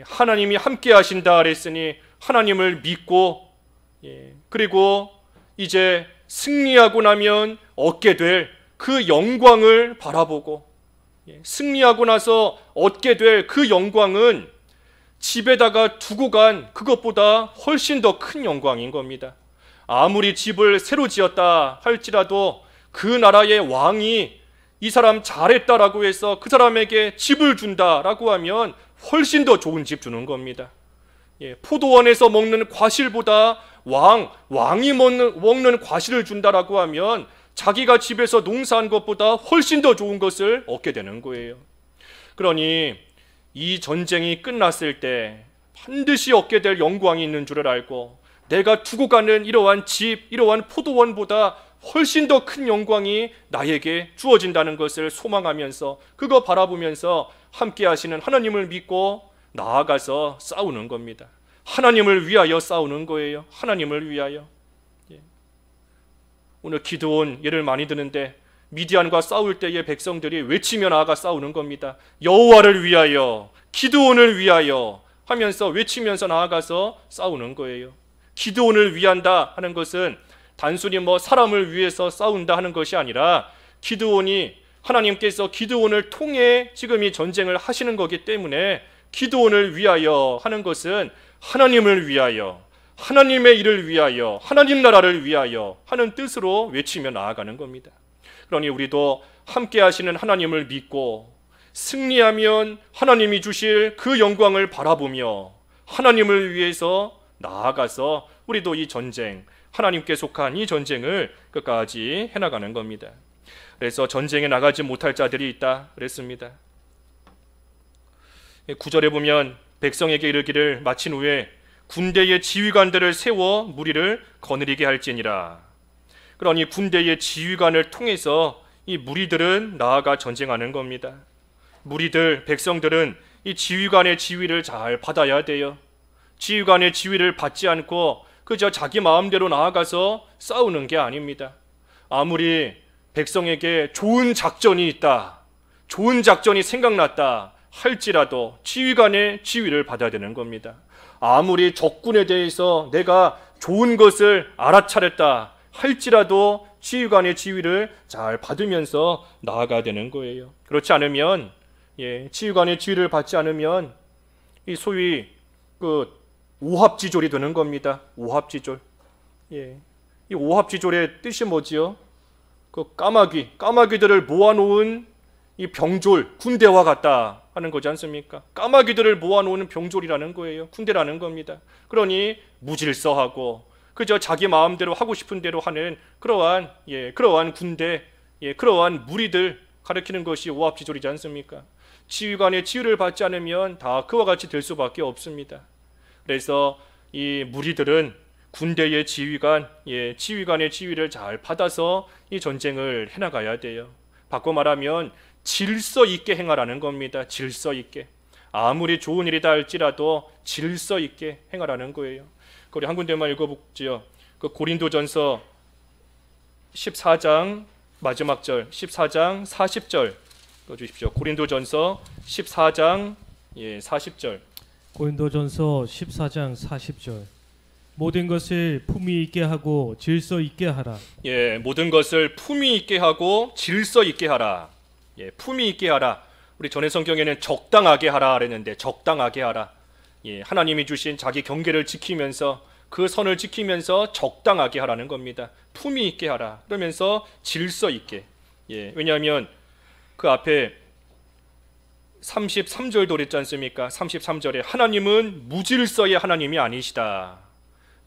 하나님이 함께 하신다 그랬으니 하나님을 믿고, 그리고 이제 승리하고 나면 얻게 될 그 영광을 바라보고, 승리하고 나서 얻게 될 그 영광은 집에다가 두고 간 그것보다 훨씬 더 큰 영광인 겁니다. 아무리 집을 새로 지었다 할지라도 그 나라의 왕이 이 사람 잘했다라고 해서 그 사람에게 집을 준다라고 하면 훨씬 더 좋은 집 주는 겁니다. 포도원에서 먹는 과실보다 왕이 먹는 과실을 준다라고 하면 자기가 집에서 농사한 것보다 훨씬 더 좋은 것을 얻게 되는 거예요. 그러니 이 전쟁이 끝났을 때 반드시 얻게 될 영광이 있는 줄을 알고, 내가 두고 가는 이러한 집, 이러한 포도원보다 훨씬 더 큰 영광이 나에게 주어진다는 것을 소망하면서, 그거 바라보면서 함께 하시는 하나님을 믿고 나아가서 싸우는 겁니다. 하나님을 위하여 싸우는 거예요. 하나님을 위하여. 오늘 기드온 예를 많이 드는데, 미디안과 싸울 때의 백성들이 외치며 나아가 싸우는 겁니다. 여호와를 위하여, 기드온을 위하여 하면서 외치면서 나아가서 싸우는 거예요. 기드온을 위한다 하는 것은 단순히 사람을 위해서 싸운다 하는 것이 아니라, 기드온이 하나님께서 기드온을 통해 지금 이 전쟁을 하시는 거기 때문에 기드온을 위하여 하는 것은 하나님을 위하여, 하나님의 일을 위하여, 하나님 나라를 위하여 하는 뜻으로 외치며 나아가는 겁니다. 그러니 우리도 함께 하시는 하나님을 믿고 승리하면 하나님이 주실 그 영광을 바라보며 하나님을 위해서 나아가서 우리도 이 전쟁, 하나님께 속한 이 전쟁을 끝까지 해나가는 겁니다. 그래서 전쟁에 나가지 못할 자들이 있다 그랬습니다. 9절에 보면 백성에게 이르기를 마친 후에 군대의 지휘관들을 세워 무리를 거느리게 할지니라. 그러니 군대의 지휘관을 통해서 이 무리들은 나아가 전쟁하는 겁니다. 무리들, 백성들은 이 지휘관의 지휘를 잘 받아야 돼요. 지휘관의 지휘를 받지 않고 그저 자기 마음대로 나아가서 싸우는 게 아닙니다. 아무리 백성에게 좋은 작전이 있다, 좋은 작전이 생각났다 할지라도 지휘관의 지휘를 받아야 되는 겁니다. 아무리 적군에 대해서 내가 좋은 것을 알아차렸다 할지라도 지휘관의 지휘를 잘 받으면서 나아가야 되는 거예요. 그렇지 않으면, 지휘관의 지휘를 받지 않으면 이 소위 오합지졸이 되는 겁니다. 오합지졸. 이 오합지졸의 뜻이 뭐지요? 까마귀들을 모아놓은 이 병졸, 군대와 같다 하는 거지 않습니까? 까마귀들을 모아놓은 병졸이라는 거예요. 군대라는 겁니다. 그러니 무질서하고 그저 자기 마음대로 하고 싶은 대로 하는 그러한 군대, 그러한 무리들 가리키는 것이 오합지졸이지 않습니까? 지휘관의 지휘를 받지 않으면 다 그와 같이 될 수밖에 없습니다. 그래서 이 무리들은 군대의 지휘관의 지휘를 잘 받아서 이 전쟁을 해나가야 돼요. 바꿔 말하면 질서 있게 행하라는 겁니다. 질서 있게. 아무리 좋은 일이다 할지라도 질서 있게 행하라는 거예요. 우리 한 군데만 읽어보지요. 고린도전서 14장 마지막 절, 14장 40절 읽어주십시오. 고린도전서 14장 40절. 고린도전서 14장 40절. 모든 것을 품위 있게 하고 질서 있게 하라. 예, 모든 것을 품위 있게 하고 질서 있게 하라. 예, 품위 있게 하라. 우리 전에 성경에는 적당하게 하라 그랬는데 적당하게 하라. 예, 하나님이 주신 자기 경계를 지키면서 그 선을 지키면서 적당하게 하라는 겁니다. 품위 있게 하라. 그러면서 질서 있게. 예, 왜냐하면 그 앞에 33절도 그랬지 않습니까? 33절에 하나님은 무질서의 하나님이 아니시다.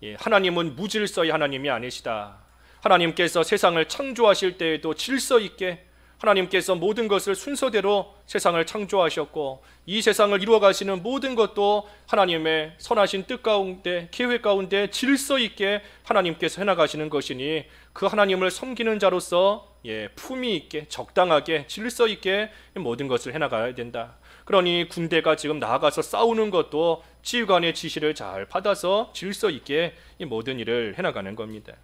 예, 하나님은 무질서의 하나님이 아니시다. 하나님께서 세상을 창조하실 때에도 질서 있게 하나님께서 모든 것을 순서대로 세상을 창조하셨고 이 세상을 이루어가시는 모든 것도 하나님의 선하신 뜻 가운데 계획 가운데 질서 있게 하나님께서 해나가시는 것이니 그 하나님을 섬기는 자로서 품위 있게 적당하게 질서 있게 모든 것을 해나가야 된다. 그러니 군대가 지금 나아가서 싸우는 것도 지휘관의 지시를 잘 받아서 질서 있게 이 모든 일을 해나가는 겁니다.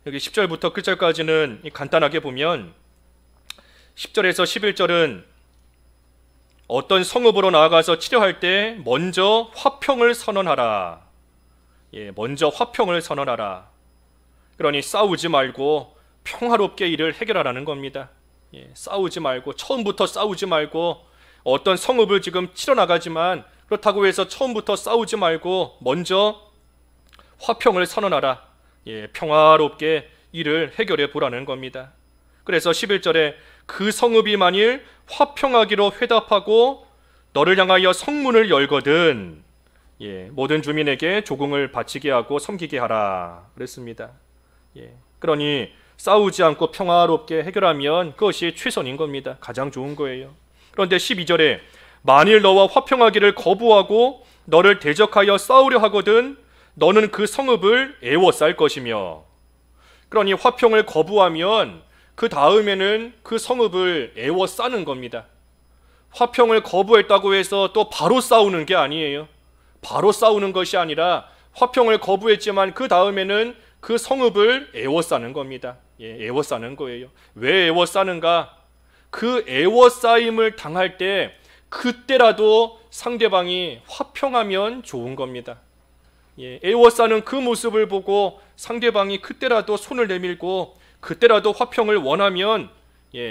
여기 10절부터 끝절까지는 간단하게 보면 10절에서 11절은 어떤 성읍으로 나아가서 치료할 때 먼저 화평을 선언하라. 예, 먼저 화평을 선언하라. 그러니 싸우지 말고 평화롭게 일을 해결하라는 겁니다. 예, 싸우지 말고 처음부터 싸우지 말고 어떤 성읍을 지금 치러 나가지만 그렇다고 해서 처음부터 싸우지 말고 먼저 화평을 선언하라. 예, 평화롭게 일을 해결해 보라는 겁니다. 그래서 11절에 그 성읍이 만일 화평하기로 회답하고 너를 향하여 성문을 열거든 예, 모든 주민에게 조공을 바치게 하고 섬기게 하라 그랬습니다. 예, 그러니 싸우지 않고 평화롭게 해결하면 그것이 최선인 겁니다. 가장 좋은 거예요. 그런데 12절에 만일 너와 화평하기를 거부하고 너를 대적하여 싸우려 하거든 너는 그 성읍을 애워쌀 것이며 그러니 화평을 거부하면 그 다음에는 그 성읍을 애워싸는 겁니다. 화평을 거부했다고 해서 또 바로 싸우는 게 아니에요. 바로 싸우는 것이 아니라 화평을 거부했지만 그 다음에는 그 성읍을 애워싸는 겁니다. 예, 애워싸는 거예요. 왜 애워싸는가? 그 애워싸임을 당할 때 그때라도 상대방이 화평하면 좋은 겁니다. 예, 애워싸는 그 모습을 보고 상대방이 그때라도 손을 내밀고 그때라도 화평을 원하면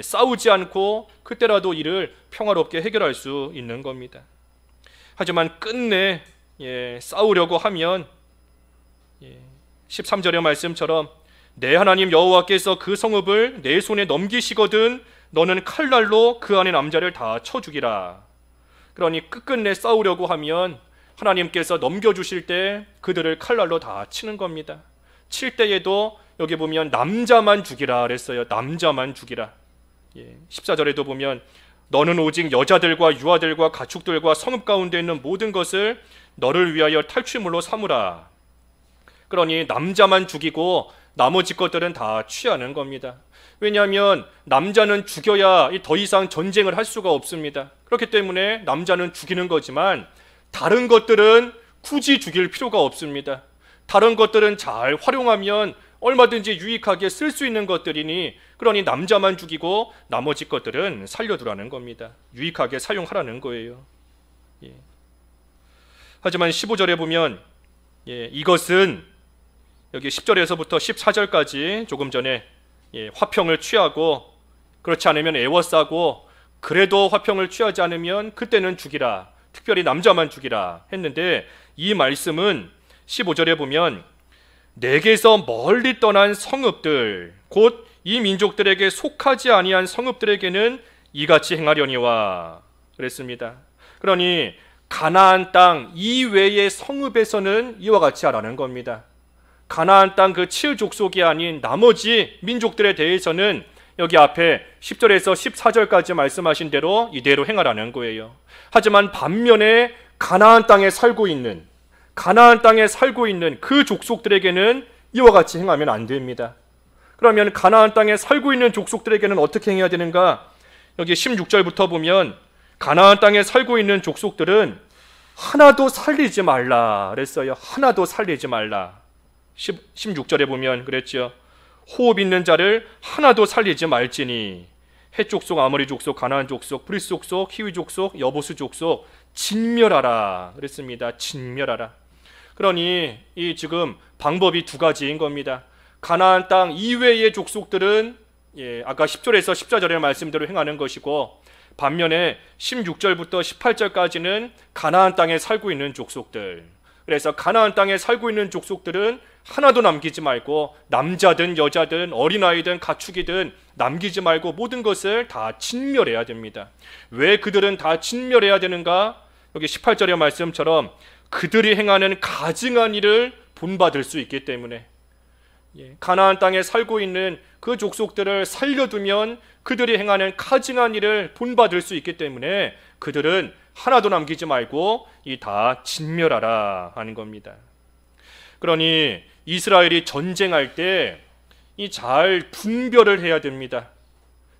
싸우지 않고 그때라도 일을 평화롭게 해결할 수 있는 겁니다. 하지만 끝내 싸우려고 하면 13절의 말씀처럼 내 하나님 여호와께서 그 성읍을 내 손에 넘기시거든 너는 칼날로 그 안의 남자를 다 쳐 죽이라. 그러니 끝끝내 싸우려고 하면 하나님께서 넘겨주실 때 그들을 칼날로 다 치는 겁니다. 칠 때에도 여기 보면 남자만 죽이라 그랬어요. 남자만 죽이라. 14절에도 보면 너는 오직 여자들과 유아들과 가축들과 성읍 가운데 있는 모든 것을 너를 위하여 탈취물로 삼으라. 그러니 남자만 죽이고 나머지 것들은 다 취하는 겁니다. 왜냐하면 남자는 죽여야 더 이상 전쟁을 할 수가 없습니다. 그렇기 때문에 남자는 죽이는 거지만 다른 것들은 굳이 죽일 필요가 없습니다. 다른 것들은 잘 활용하면 얼마든지 유익하게 쓸 수 있는 것들이니 그러니 남자만 죽이고 나머지 것들은 살려두라는 겁니다. 유익하게 사용하라는 거예요. 하지만 15절에 보면 이것은 여기 10절에서부터 14절까지 조금 전에 화평을 취하고 그렇지 않으면 애워싸고 그래도 화평을 취하지 않으면 그때는 죽이라. 특별히 남자만 죽이라 했는데 이 말씀은 15절에 보면 내게서 멀리 떠난 성읍들 곧 이 민족들에게 속하지 아니한 성읍들에게는 이같이 행하려니와 그랬습니다. 그러니 가나안 땅 이외의 성읍에서는 이와 같이 하라는 겁니다. 가나안 땅 그 칠 족속이 아닌 나머지 민족들에 대해서는 여기 앞에 10절에서 14절까지 말씀하신 대로 이대로 행하라는 거예요. 하지만 반면에 가나안 땅에 살고 있는 그 족속들에게는 이와 같이 행하면 안 됩니다. 그러면 가나안 땅에 살고 있는 족속들에게는 어떻게 행해야 되는가? 여기 16절부터 보면 가나안 땅에 살고 있는 족속들은 하나도 살리지 말라 그랬어요. 하나도 살리지 말라. 16절에 보면 그랬죠. 호흡 있는 자를 하나도 살리지 말지니 헷 족속, 아모리 족속, 가나안 족속, 브리스 족속, 히위 족속, 여보스 족속 진멸하라 그랬습니다. 진멸하라. 그러니 이 지금 방법이 두 가지인 겁니다. 가나안 땅 이외의 족속들은 아까 10절에서 14절의 말씀대로 행하는 것이고, 반면에 16절부터 18절까지는 가나안 땅에 살고 있는 족속들, 그래서 가나안 땅에 살고 있는 족속들은 하나도 남기지 말고, 남자든 여자든 어린아이든 가축이든 남기지 말고 모든 것을 다 진멸해야 됩니다. 왜 그들은 다 진멸해야 되는가? 여기 18절의 말씀처럼 그들이 행하는 가증한 일을 본받을 수 있기 때문에, 가나안 땅에 살고 있는 그 족속들을 살려두면 그들이 행하는 가증한 일을 본받을 수 있기 때문에 그들은 하나도 남기지 말고 이 다 진멸하라 하는 겁니다. 그러니 이스라엘이 전쟁할 때 이 잘 분별을 해야 됩니다.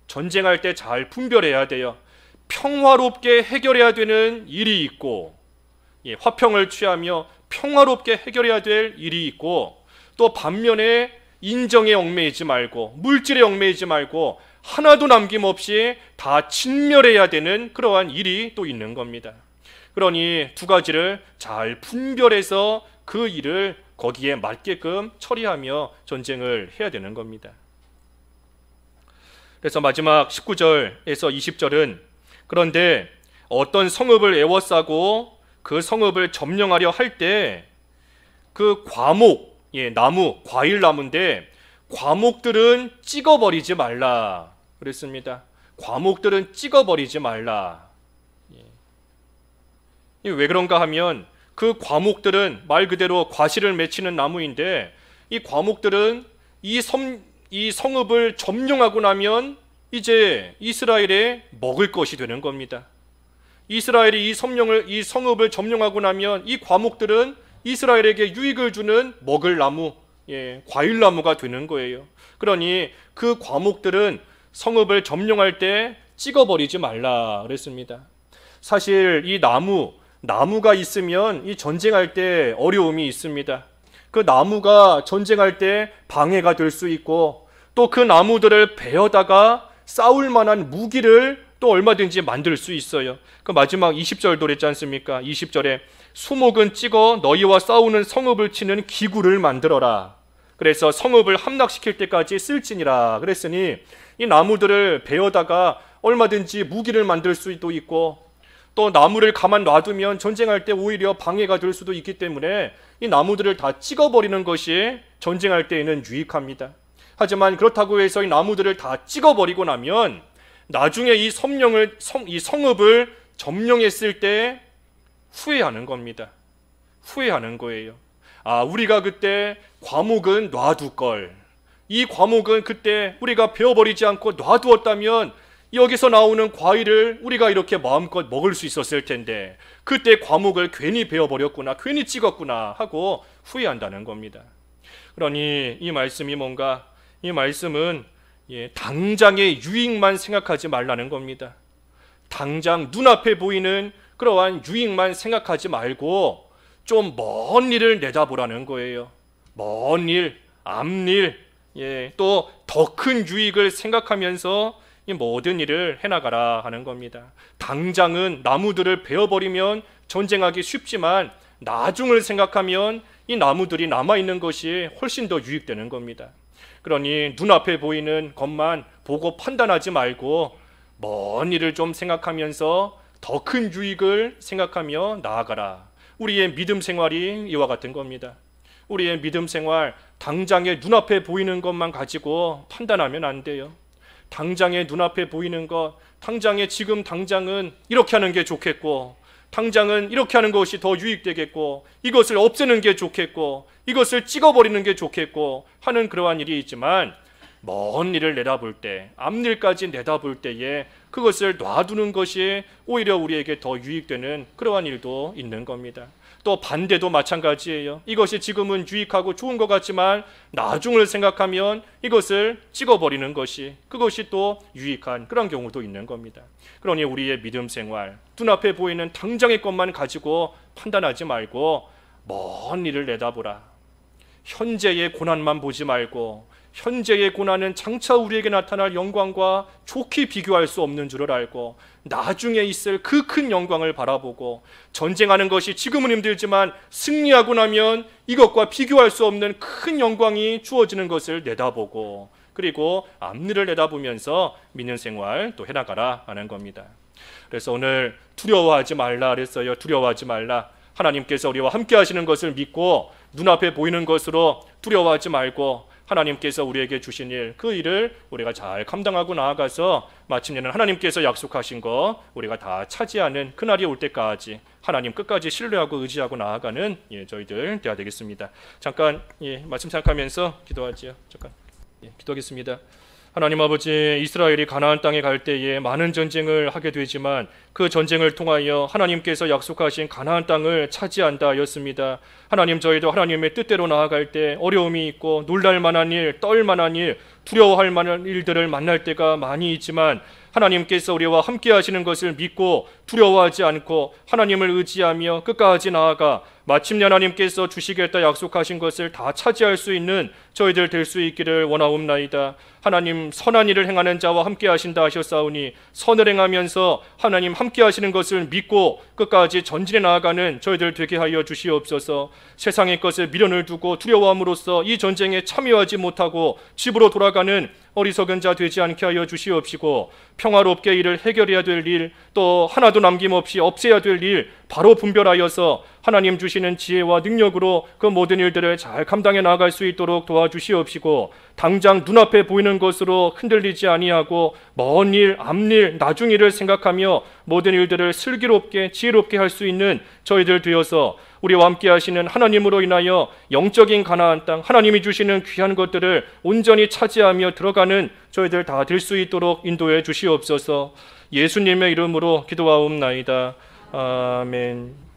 전쟁할 때 잘 분별해야 돼요. 평화롭게 해결해야 되는 일이 있고, 화평을 취하며 평화롭게 해결해야 될 일이 있고, 또 반면에 인정에 얽매이지 말고 물질에 얽매이지 말고 하나도 남김없이 다 진멸해야 되는 그러한 일이 또 있는 겁니다. 그러니 두 가지를 잘 분별해서 그 일을 거기에 맞게끔 처리하며 전쟁을 해야 되는 겁니다. 그래서 마지막 19절에서 20절은, 그런데 어떤 성읍을 에워싸고 그 성읍을 점령하려 할 때 그 과목, 나무, 과일나무인데 과목들은 찍어버리지 말라 그랬습니다. 과목들은 찍어버리지 말라. 왜 그런가 하면 그 과목들은 말 그대로 과실을 맺히는 나무인데, 이 과목들은 이 성읍을 점령하고 나면 이제 이스라엘의 먹을 것이 되는 겁니다. 이스라엘이 이 성읍을 점령하고 나면 이 과목들은 이스라엘에게 유익을 주는 먹을 나무, 과일나무가 되는 거예요. 그러니 그 과목들은 성읍을 점령할 때 찍어버리지 말라 그랬습니다. 사실 이 나무가 있으면 이 전쟁할 때 어려움이 있습니다. 그 나무가 전쟁할 때 방해가 될 수 있고, 또 그 나무들을 베어다가 싸울 만한 무기를 또 얼마든지 만들 수 있어요. 그 마지막 20절도 그랬지 않습니까? 20절에 수목은 찍어 너희와 싸우는 성읍을 치는 기구를 만들어라. 그래서 성읍을 함락시킬 때까지 쓸지니라 그랬으니, 이 나무들을 베어다가 얼마든지 무기를 만들 수도 있고, 또 나무를 가만 놔두면 전쟁할 때 오히려 방해가 될 수도 있기 때문에 이 나무들을 다 찍어버리는 것이 전쟁할 때에는 유익합니다. 하지만 그렇다고 해서 이 나무들을 다 찍어버리고 나면 나중에 이 성읍을 점령했을 때 후회하는 겁니다. 후회하는 거예요. 우리가 그때 과목은 놔둘걸. 이 과목은 그때 우리가 베어버리지 않고 놔두었다면 여기서 나오는 과일을 우리가 이렇게 마음껏 먹을 수 있었을 텐데, 그때 과목을 괜히 베어버렸구나, 괜히 찍었구나 하고 후회한다는 겁니다. 그러니 이 말씀이 뭔가, 이 말씀은 당장의 유익만 생각하지 말라는 겁니다. 당장 눈앞에 보이는 그러한 유익만 생각하지 말고 좀 먼 일을 내다보라는 거예요. 먼 일, 앞일, 또 더 큰 유익을 생각하면서 이 모든 일을 해나가라 하는 겁니다. 당장은 나무들을 베어버리면 전쟁하기 쉽지만 나중을 생각하면 이 나무들이 남아있는 것이 훨씬 더 유익되는 겁니다. 그러니 눈앞에 보이는 것만 보고 판단하지 말고 먼 일을 좀 생각하면서 더 큰 유익을 생각하며 나아가라. 우리의 믿음 생활이 이와 같은 겁니다. 우리의 믿음 생활, 당장의 눈앞에 보이는 것만 가지고 판단하면 안 돼요. 당장의 눈앞에 보이는 것, 당장은 이렇게 하는 게 좋겠고, 당장은 이렇게 하는 것이 더 유익되겠고, 이것을 없애는 게 좋겠고, 이것을 찍어버리는 게 좋겠고 하는 그러한 일이 있지만, 먼 일을 내다볼 때, 앞일까지 내다볼 때에 그것을 놔두는 것이 오히려 우리에게 더 유익되는 그러한 일도 있는 겁니다. 또 반대도 마찬가지예요. 이것이 지금은 유익하고 좋은 것 같지만 나중을 생각하면 이것을 찍어버리는 것이, 그것이 또 유익한 그런 경우도 있는 겁니다. 그러니 우리의 믿음 생활, 눈앞에 보이는 당장의 것만 가지고 판단하지 말고 먼 일을 내다보라. 현재의 고난만 보지 말고 현재의 고난은 장차 우리에게 나타날 영광과 좋게 비교할 수 없는 줄을 알고 나중에 있을 그 큰 영광을 바라보고 전쟁하는 것이 지금은 힘들지만 승리하고 나면 이것과 비교할 수 없는 큰 영광이 주어지는 것을 내다보고 그리고 앞일을 내다보면서 믿는 생활 또 해나가라 하는 겁니다. 그래서 오늘 두려워하지 말라 그랬어요. 두려워하지 말라. 하나님께서 우리와 함께 하시는 것을 믿고 눈앞에 보이는 것으로 두려워하지 말고 하나님께서 우리에게 주신 일, 그 일을 우리가 잘 감당하고 나아가서 마침내는 하나님께서 약속하신 거 우리가 다 차지하는 그날이 올 때까지 하나님 끝까지 신뢰하고 의지하고 나아가는 저희들 되어야 되겠습니다. 잠깐 말씀 생각하면서 기도하지요. 잠깐 기도하겠습니다. 하나님 아버지, 이스라엘이 가나안 땅에 갈 때에 많은 전쟁을 하게 되지만 그 전쟁을 통하여 하나님께서 약속하신 가나안 땅을 차지한다 하였습니다. 하나님, 저희도 하나님의 뜻대로 나아갈 때 어려움이 있고 놀랄 만한 일, 떨 만한 일, 두려워할 만한 일들을 만날 때가 많이 있지만 하나님께서 우리와 함께 하시는 것을 믿고 두려워하지 않고 하나님을 의지하며 끝까지 나아가 마침내 하나님께서 주시겠다 약속하신 것을 다 차지할 수 있는 저희들 될 수 있기를 원하옵나이다. 하나님, 선한 일을 행하는 자와 함께 하신다 하셨사오니 선을 행하면서 하나님 함께 하시는 것을 믿고 끝까지 전진해 나아가는 저희들 되게 하여 주시옵소서. 세상의 것을 미련을 두고 두려워함으로써 이 전쟁에 참여하지 못하고 집으로 돌아가는 어리석은 자 되지 않게 하여 주시옵시고 평화롭게 이를 해결해야 될 일, 또 하나도 남김없이 없애야 될 일 바로 분별하여서 하나님 주시는 지혜와 능력으로 그 모든 일들을 잘 감당해 나갈 수 있도록 도와주시옵시고 당장 눈앞에 보이는 것으로 흔들리지 아니하고 먼 일, 앞일, 나중 일을 생각하며 모든 일들을 슬기롭게 지혜롭게 할 수 있는 저희들 되어서 우리와 함께 하시는 하나님으로 인하여 영적인 가나안 땅, 하나님이 주시는 귀한 것들을 온전히 차지하며 들어가는 저희들 다 될 수 있도록 인도해 주시옵소서. 예수님의 이름으로 기도하옵나이다. 아멘.